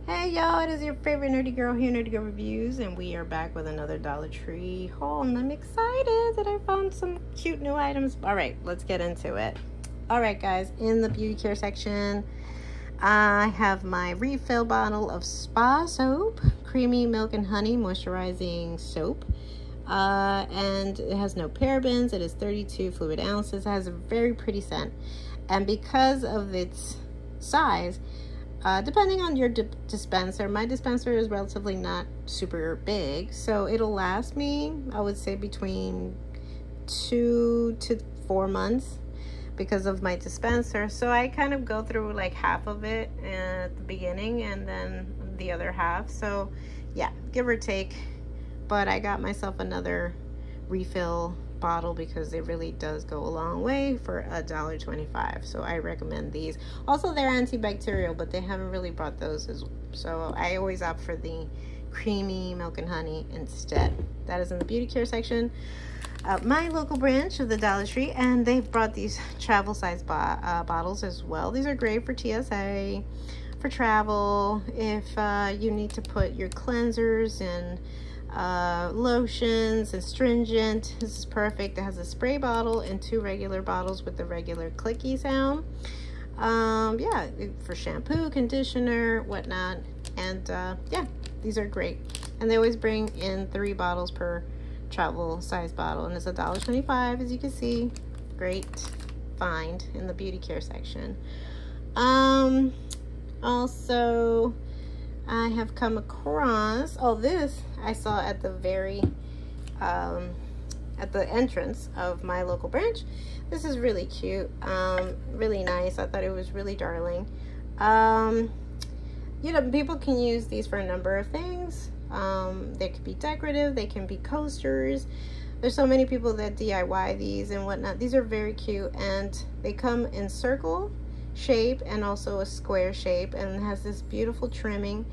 Hey y'all, it is your favorite nerdy girl here, Nerdygirlreviews, and we are back with another Dollar Tree haul, and I'm excited that I found some cute new items. Alright, let's get into it. Alright guys, in the beauty care section, I have my refill bottle of spa soap, creamy milk and honey moisturizing soap, and it has no parabens. It is 32 fluid ounces. It has a very pretty scent, and because of its size, depending on your dispenser, my dispenser is relatively not super big, so it'll last me, I would say, between 2 to 4 months because of my dispenser. So I kind of go through like half of it at the beginning and then the other half, so yeah, give or take. But I got myself another refill bottle because it really does go a long way for $1.25, so I recommend these. Also, they're antibacterial, but they haven't really brought those so I always opt for the creamy milk and honey instead. That is in the beauty care section, my local branch of the Dollar Tree, and they've brought these travel size bottles as well. These are great for TSA, for travel, if you need to put your cleansers and lotions and astringent. This is perfect. It has a spray bottle and 2 regular bottles with the regular clicky sound. Yeah, for shampoo, conditioner, whatnot. And yeah, these are great, and they always bring in 3 bottles per travel size bottle, and it's $1.25, as you can see. Great find in the beauty care section. Also, I have come across, this I saw at the very at the entrance of my local branch. This is really cute, really nice. I thought it was really darling. You know, people can use these for a number of things. They could be decorative, they can be coasters. There's so many people that DIY these and whatnot. These are very cute, and they come in circle shape and also a square shape, and it has this beautiful trimming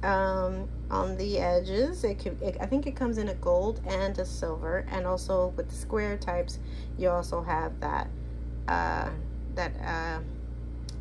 on the edges. I think it comes in a gold and a silver, and also with the square types you also have that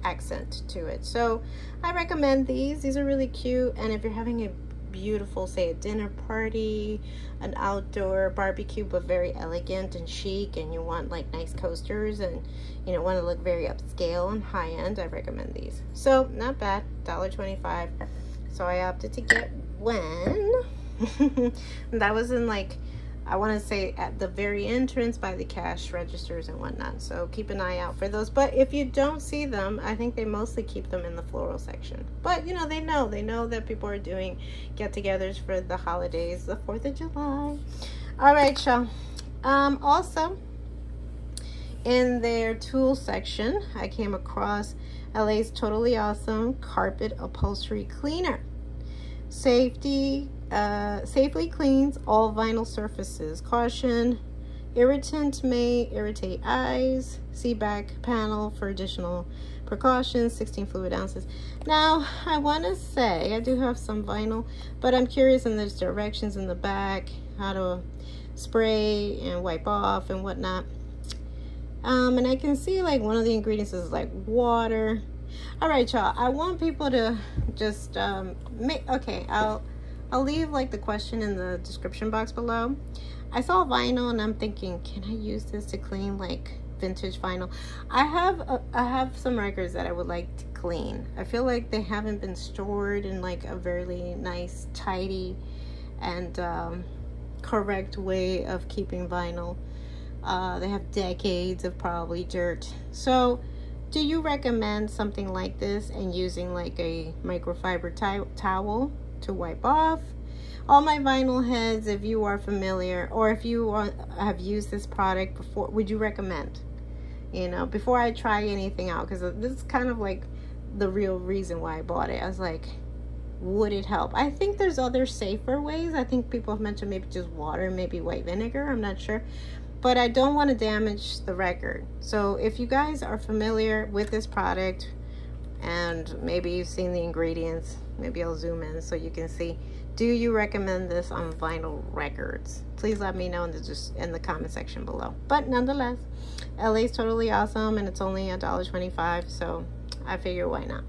accent to it. So I recommend these. These are really cute, and if you're having a beautiful, say, a dinner party, an outdoor barbecue, but very elegant and chic, and you want like nice coasters and you know, want to look very upscale and high-end, I recommend these. So not bad, $1.25. So I opted to get one. That was in, like, I want to say at the very entrance by the cash registers and whatnot, so keep an eye out for those. But if you don't see them, I think they mostly keep them in the floral section. But you know, they know that people are doing get-togethers for the holidays, the 4th of July. All right, y'all. Also, in their tool section, I came across LA's Totally Awesome Carpet Upholstery Cleaner. Safely cleans all vinyl surfaces. Caution, irritant may irritate eyes. See back panel for additional precautions. 16 fluid ounces. Now, I want to say I do have some vinyl, but I'm curious, and there's directions in the back how to spray and wipe off and whatnot. And I can see like one of the ingredients is like water. All right, y'all, I want people to just okay, I'll leave like the question in the description box below. I saw vinyl and I'm thinking, can I use this to clean like vintage vinyl? I have some records that I would like to clean. I feel like they haven't been stored in like a very nice, tidy, and correct way of keeping vinyl. They have decades of probably dirt. So do you recommend something like this and using like a microfiber towel to wipe off? All my vinyl heads, if you are familiar, or if you have used this product before, would you recommend? You know, before I try anything out, because this is kind of like the real reason why I bought it. I was like, would it help? I think there's other safer ways. I think people have mentioned maybe just water, maybe white vinegar, I'm not sure. But I don't want to damage the record. So if you guys are familiar with this product and maybe you've seen the ingredients, maybe I'll zoom in so you can see. Do you recommend this on vinyl records? Please let me know in the comment section below. But nonetheless, LA's Totally Awesome, and it's only $1.25, so I figure why not.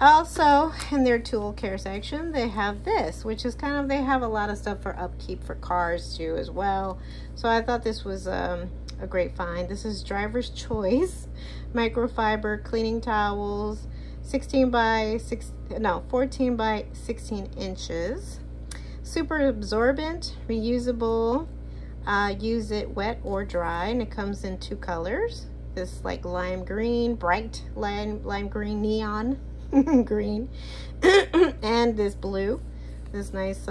Also, in their tool care section, they have this, which is kind of, they have a lot of stuff for upkeep for cars too as well. So I thought this was a great find. This is Driver's Choice microfiber cleaning towels, 14 by 16 inches. Super absorbent, reusable, use it wet or dry, and it comes in 2 colors. This like lime green, bright lime green, neon green, and this blue, this nice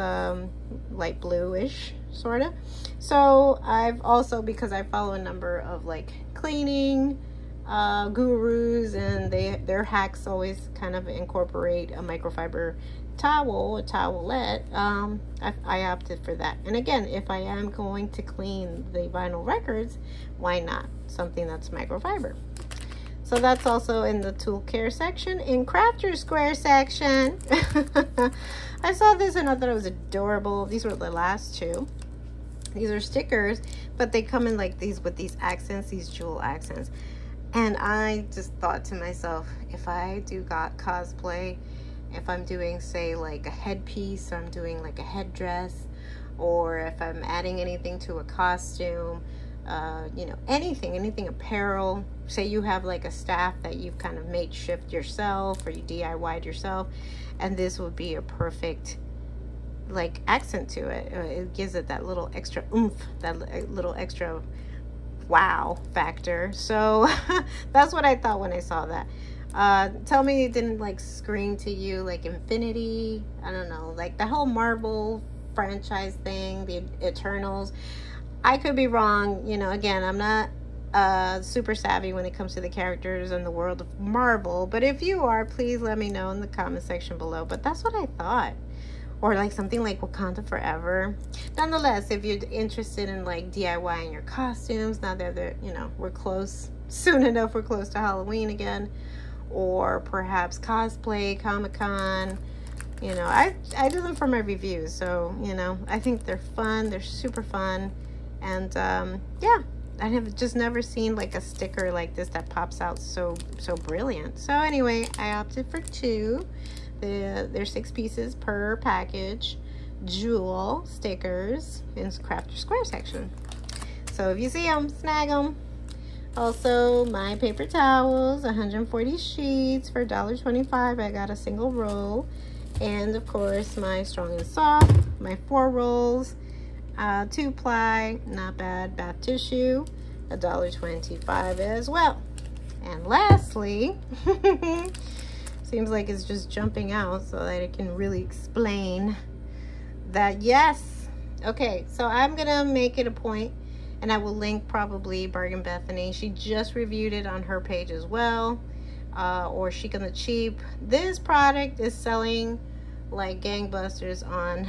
light bluish sort of. So I've also, because I follow a number of like cleaning gurus, and their hacks always kind of incorporate a microfiber towel, a towelette, I opted for that. And again, if I am going to clean the vinyl records, why not something that's microfiber? So that's also in the tool care section. In Crafter Square section, I saw this and I thought it was adorable. These were the last 2. These are stickers, but they come in like these with these accents, these jewel accents. And I just thought to myself, if I do got cosplay, if I'm doing, say, like a headpiece, or I'm doing like a headdress, or if I'm adding anything to a costume, you know, anything apparel, say you have like a staff that you've kind of made shift yourself, or you DIY'd yourself, and this would be a perfect like accent to it. It gives it that little extra oomph, that little extra wow factor. So that's what I thought when I saw that. Tell me it didn't like scream to you like Infinity, I don't know, like the whole Marvel franchise thing, the Eternals. I could be wrong, you know, again, I'm not super savvy when it comes to the characters and the world of Marvel, but if you are, please let me know in the comment section below. But that's what I thought. Or like something like Wakanda Forever. Nonetheless, if you're interested in like DIYing your costumes, now that they're, you know, we're close, soon enough we're close to Halloween again, or perhaps cosplay, Comic-Con, you know, I do them for my reviews, so, you know, I think they're fun, they're super fun, and yeah, I have just never seen like a sticker like this that pops out so brilliant. So anyway, I opted for 2. There's 6 pieces per package, jewel stickers in Crafter Square section. So if you see them, snag them. Also, my paper towels, 140 sheets for $1.25. I got a single roll. And of course, my strong and soft, my 4 rolls, 2-ply, not bad, bath tissue, $1.25 as well. And lastly, seems like it's just jumping out so that it can really explain that, yes. Okay, so I'm gonna make it a point, and I will link probably Bargain Bethany. She just reviewed it on her page as well, or Chic on the Cheap. This product is selling like gangbusters on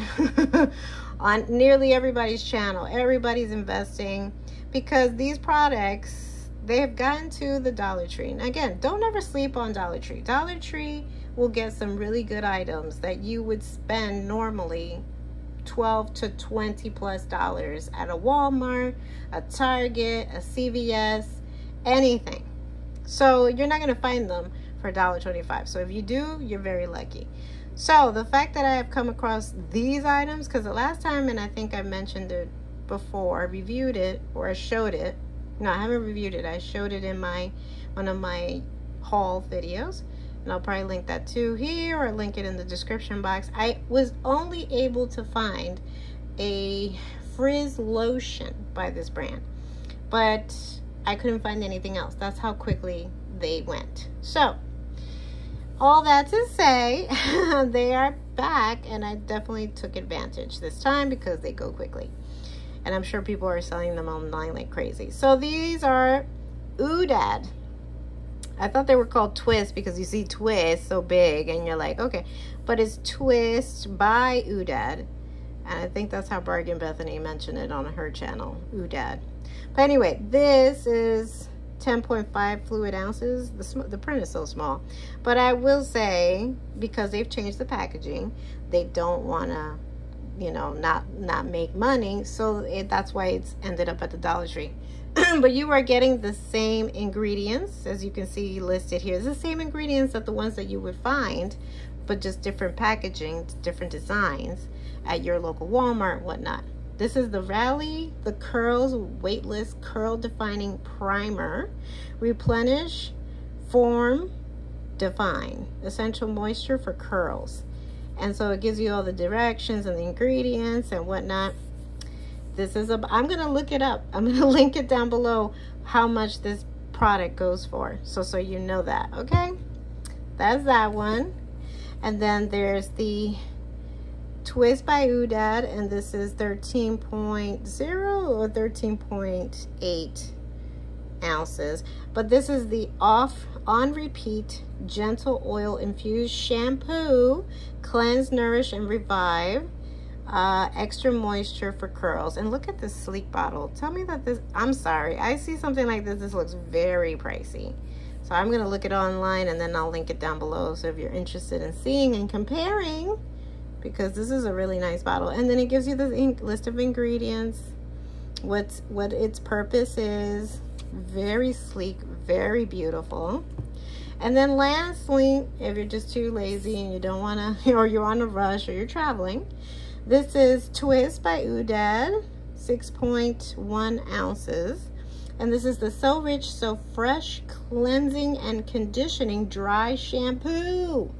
on nearly everybody's channel. Everybody's investing because these products, they have gotten to the Dollar Tree. And again, don't ever sleep on Dollar Tree. Dollar Tree will get some really good items that you would spend normally $12 to $20+ at a Walmart, a Target, a CVS, anything. So you're not going to find them for $1.25. So if you do, you're very lucky. So the fact that I have come across these items, because the last time, and I think I mentioned it before, I reviewed it, or I showed it. No, I haven't reviewed it. I showed it in one of my haul videos, and I'll probably link that too here, or link it in the description box. I was only able to find a frizz lotion by this brand, but I couldn't find anything else. That's how quickly they went. So all that to say, they are back, and I definitely took advantage this time because they go quickly. And I'm sure people are selling them online like crazy. So these are Oodad. I thought they were called Twist because you see Twist so big and you're like, okay. But it's Twist by Oodad. And I think that's how Bargain Bethany mentioned it on her channel, Oodad. But anyway, this is 10.5 fluid ounces. The print is so small. But I will say, because they've changed the packaging, they don't want to, you know, not make money. So that's why it's ended up at the Dollar Tree. but you are getting the same ingredients, as you can see listed here. It's the same ingredients that the ones that you would find, but just different packaging, different designs at your local Walmart and whatnot. This is the Rally the Curls Weightless Curl Defining Primer. Replenish, Form, Define. Essential moisture for curls. And so it gives you all the directions and the ingredients and whatnot. This is I'm gonna look it up. I'm gonna link it down below how much this product goes for. So you know that, okay? That's that one. And then there's the Twist by Udad, and this is 13.0 or 13.8 ounces. But this is the on repeat gentle oil infused shampoo, cleanse, nourish, and revive. Extra moisture for curls. And look at this sleek bottle. Tell me that this, I'm sorry, I see something like this looks very pricey. So I'm gonna look it online and then I'll link it down below, so if you're interested in seeing and comparing, because this is a really nice bottle. And then it gives you the list of ingredients, what its purpose is. Very sleek, very beautiful. And then lastly, if you're just too lazy and you don't want to, or you're on a rush or you're traveling, this is Twist by Udad, 6.1 ounces. And this is the So Rich, So Fresh Cleansing and Conditioning Dry Shampoo.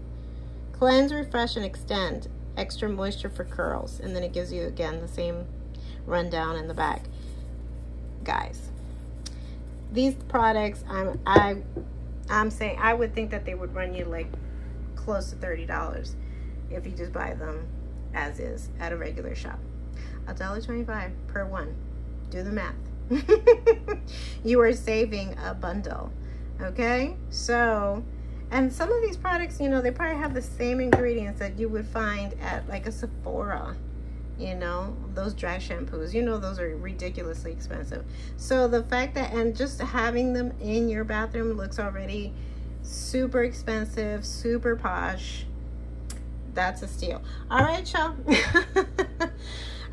Cleanse, refresh, and extend. Extra moisture for curls. And then it gives you, again, the same rundown in the back. Guys, these products, I'm saying, I would think that they would run you like close to $30 if you just buy them as is at a regular shop. $1.25 per one. Do the math. You are saving a bundle. Okay, so, and some of these products, you know, they probably have the same ingredients that you would find at like a Sephora. You know, those dry shampoos, you know, those are ridiculously expensive. So the fact that, and just having them in your bathroom looks already super expensive, super posh. That's a steal. All right, y'all.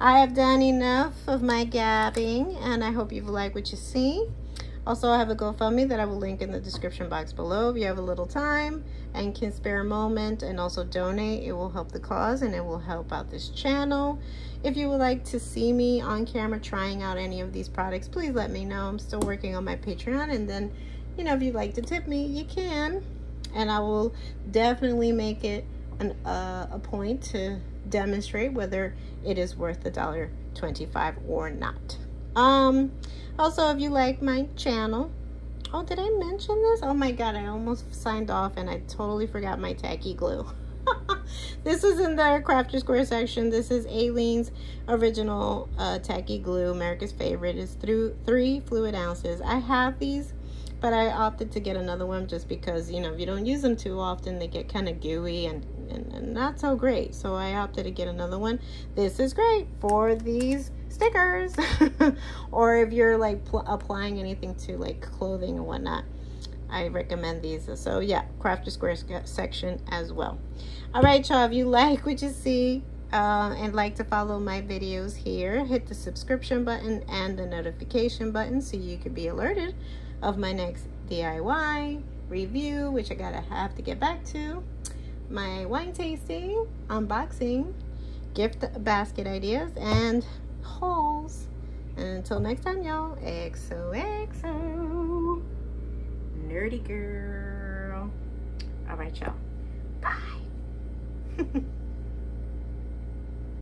I have done enough of my gabbing, and I hope you've liked what you see. Also, I have a GoFundMe that I will link in the description box below. If you have a little time and can spare a moment and also donate, it will help the cause and it will help out this channel. If you would like to see me on camera trying out any of these products, please let me know. I'm still working on my Patreon, and then, you know, if you'd like to tip me, you can. And I will definitely make it a point to demonstrate whether it is worth $1.25 or not. Also, if you like my channel, oh, did I mention this? Oh my god, I almost signed off and I totally forgot my tacky glue. This is in the Craft Your Square section. This is Aileen's original tacky glue, America's favorite. It's through 3 fluid ounces. I have these, but I opted to get another one just because, you know, if you don't use them too often, they get kind of gooey and not so great. So I opted to get another one. This is great for these stickers or if you're like applying anything to like clothing and whatnot. I recommend these. So yeah, Craft Your Square section as well. All right, y'all, if you like what you see and like to follow my videos here, hit the subscription button and the notification button so you can be alerted of my next DIY review, which I have to get back to, my wine tasting, unboxing, gift basket ideas, and hauls. And until next time, y'all, XOXO, nerdy girl. All right, y'all, bye.